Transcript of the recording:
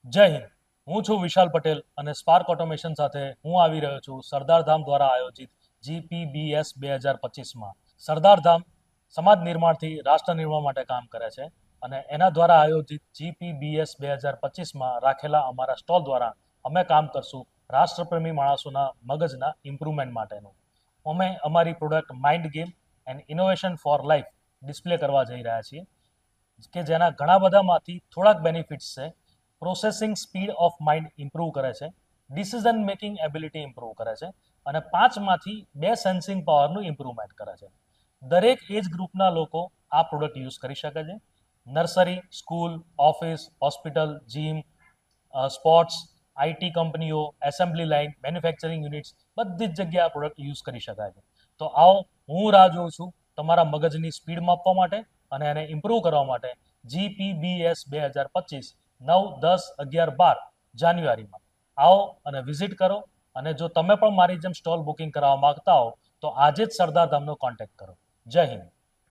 જય હિન્દ. હું છું વિશાલ પટેલ અને સ્પાર્ક ઓટોમેશન સાથે હું આવી રહ્યો છું સરદારધામ દ્વારા આયોજિત GPBS 2025માં. સરદારધામ સમાજ નિર્માણથી રાષ્ટ્ર નિર્માણ માટે કામ કરે છે અને એના દ્વારા આયોજિત GPBS 2025માં રાખેલા અમારા સ્ટોલ દ્વારા અમે કામ કરશું રાષ્ટ્રપ્રેમી માણસોના મગજના ઇમ્પ્રુવમેન્ટ માટેનું. અમે અમારી product mind game and innovation four life display કરવા જઈ રહ્યા છીએ કે જેના ઘણા બધામાંથી થોડાક બેનિફિટ્સ છે. Processing speed of mind improve કરે છે, ડિસિઝન મેકિંગ એબિલિટી ઇમ્પ્રૂવ કરે છે અને 5માંથી 2 સેન્સિંગ પાવરનું ઇમ્પ્રુવમેન્ટ કરે છે. દરેક એજ ગ્રુપના લોકો આ પ્રોડક્ટ યુઝ કરી શકે છે. Nursery, school, office, hospital, gym, sports, IT કંપનીઓ, એસેમ્બલી લાઇન, મેન્યુફેક્ચરિંગ યુનિટ્સ બધી જ જગ્યાએ આ પ્રોડક્ટ યુઝ કરી શકાય છે. તો આવો, હું રાહ જોઉં છું તમારા મગજની સ્પીડ માપવા માટે અને એને ઇમ્પ્રૂવ કરવા માટે. GPBS 2025 9, 10, 11, 12 જાન્યુઆરીમાં આવો અને વિઝિટ કરો. અને જો તમે પણ મારી જેમ સ્ટોલ બુકિંગ કરાવવા માંગતા હો તો આજે જ સરદારધામનો કોન્ટેક્ટ કરો. જય હિન્દ.